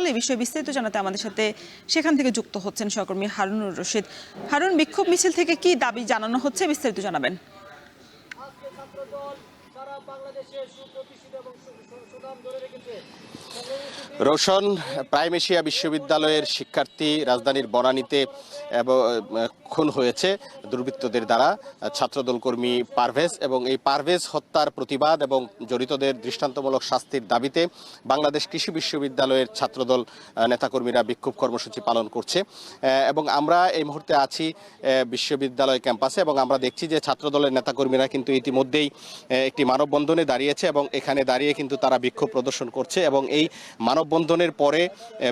ছাত্রদল এই বিষয়ে বিস্তারিত জানাতে আমাদের সাথে সেখান থেকে যুক্ত হচ্ছেন সহকর্মী হারুনুর রশিদ। হারুন, বিক্ষোভ মিছিল থেকে কি দাবি জানানো হচ্ছে বিস্তারিত জানাবেন। রোশন, প্রাইম এশিয়া বিশ্ববিদ্যালয়ের শিক্ষার্থী রাজধানীর বনানীতে খুন হয়েছে দুর্বৃত্তদের দ্বারা ছাত্রদল কর্মী পারভেজ, এবং এই পারভেজ হত্যার প্রতিবাদ এবং জড়িতদের দৃষ্টান্তমূলক শাস্তির দাবিতে বাংলাদেশ কৃষি বিশ্ববিদ্যালয়ের ছাত্রদল নেতাকর্মীরা বিক্ষোভ কর্মসূচি পালন করছে। এবং আমরা এই মুহূর্তে আছি বিশ্ববিদ্যালয় ক্যাম্পাসে, এবং আমরা দেখছি যে ছাত্রদলের নেতাকর্মীরা কিন্তু ইতিমধ্যেই একটি মানববন্ধনে দাঁড়িয়েছে এবং এখানে দাঁড়িয়ে কিন্তু তারা বিক্ষোভ প্রদর্শন করছে, এবং এই মানববন্ধনের পরে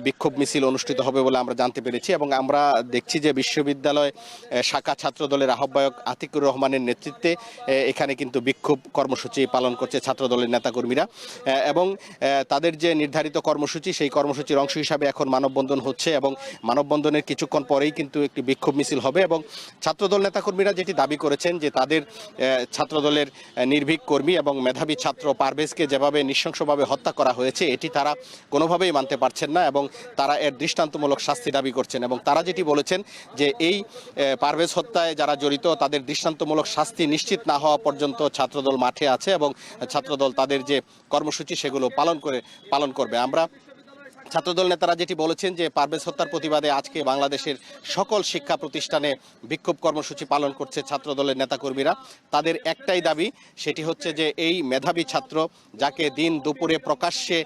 বিক্ষোভ মিছিল অনুষ্ঠিত হবে বলে আমরা জানতে পেরেছি। এবং আমরা দেখছি যে বিশ্ববিদ্যালয় শাখা ছাত্রদলের আহ্বায়ক আতিকুর রহমানের নেতৃত্বে এখানে কিন্তু বিক্ষোভ কর্মসূচি পালন করছে ছাত্রদলের নেতাকর্মীরা, এবং তাদের যে নির্ধারিত কর্মসূচি সেই কর্মসূচির অংশ হিসাবে এখন মানববন্ধন হচ্ছে, এবং মানববন্ধনের কিছুক্ষণ পরেই কিন্তু একটি বিক্ষোভ মিছিল হবে। এবং ছাত্রদল নেতাকর্মীরা যেটি দাবি করেছেন যে তাদের ছাত্রদলের নির্ভীক কর্মী এবং মেধাবী ছাত্র পারভেজকে যেভাবে নৃশংসভাবে হত্যা করা হয়েছে এটি তারা কোনোভাবেই মানতে পারছেন না, এবং তারা এর দৃষ্টান্তমূলক শাস্তি দাবি করছেন। এবং তারা যেটি বলেছেন যে এই পারভেজ হত্যায় যারা জড়িত তাদের দৃষ্টান্তমূলক শাস্তি নিশ্চিত না হওয়া পর্যন্ত ছাত্রদল মাঠে আছে, এবং ছাত্রদল তাদের যে কর্মসূচি সেগুলো পালন করবে। আমরা ছাত্রদল নেতারা যেটি বলেছেন যে পারভেজ হত্যার প্রতিবাদে আজকে বাংলাদেশের সকল শিক্ষা প্রতিষ্ঠানে বিক্ষোভ কর্মসূচি পালন করছে ছাত্রদলের নেতাকর্মীরা। তাদের একটাই দাবি, সেটি হচ্ছে যে এই মেধাবী ছাত্র যাকে দিন দুপুরে প্রকাশ্যে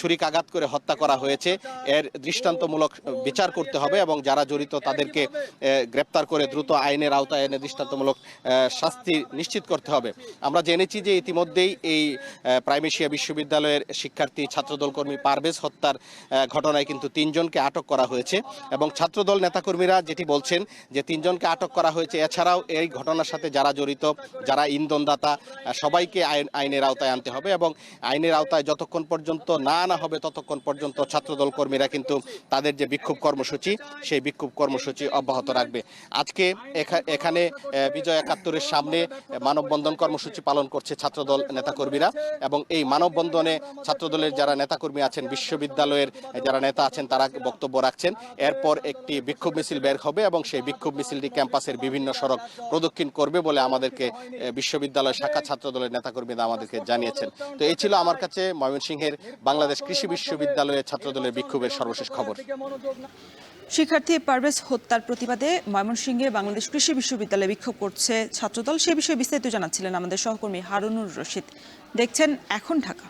ছুরিকাঘাত করে হত্যা করা হয়েছে এর দৃষ্টান্তমূলক বিচার করতে হবে, এবং যারা জড়িত তাদেরকে গ্রেপ্তার করে দ্রুত আইনের আওতায় এনে দৃষ্টান্তমূলক শাস্তি নিশ্চিত করতে হবে। আমরা জেনেছি যে ইতিমধ্যেই এই প্রাইম এশিয়া বিশ্ববিদ্যালয়ের শিক্ষার্থী ছাত্রদল কর্মী পারভেজ হত্যার ঘটনায় কিন্তু 3 জনকে আটক করা হয়েছে, এবং ছাত্রদল নেতাকর্মীরা যেটি বলছেন যে 3 জনকে আটক করা হয়েছে। এছাড়াও এই ঘটনার সাথে যারা জড়িত, যারা ইন্ধনদাতা, সবাইকে আইনের আওতায় আনতে হবে, এবং আইনের আওতায় যতক্ষণ পর্যন্ত না আনা হবে ততক্ষণ পর্যন্ত ছাত্রদল কর্মীরা কিন্তু তাদের যে বিক্ষোভ কর্মসূচি সেই বিক্ষোভ কর্মসূচি অব্যাহত রাখবে। আজকে এখানে বিজয় ৭১-এর সামনে মানববন্ধন কর্মসূচি পালন করছে ছাত্রদল নেতাকর্মীরা, এবং এই মানববন্ধনে ছাত্রদলের যারা নেতাকর্মী আছেন, বিশ্ববিদ্যালয়ের যারা নেতা আছেন তারা বক্তব্য রাখছেন। এরপর একটি বিক্ষোভ মিছিল বের হবে, এবং সেই বিক্ষোভ মিছিলটি ক্যাম্পাসের বিভিন্ন সড়ক প্রদক্ষিণ করবে বলে আমাদেরকে বিশ্ববিদ্যালয় শাখা ছাত্রদলের নেতাকর্মীরা আমাদেরকে জানিয়েছেন। তো এই ছিল আমার কাছে ময়মনসিংহের বাংলাদেশ কৃষি বিশ্ববিদ্যালয়ের ছাত্রদলের বিক্ষোভের সর্বশেষ খবর। শিক্ষার্থী পারভেজ হত্যার প্রতিবাদে ময়মনসিংহে বাংলাদেশ কৃষি বিশ্ববিদ্যালয়ে বিক্ষোভ করছে ছাত্রদল, সে বিষয়ে বিস্তারিত জানাচ্ছিলেন আমাদের সহকর্মী হারুনুর রশিদ। দেখছেন এখন ঢাকা।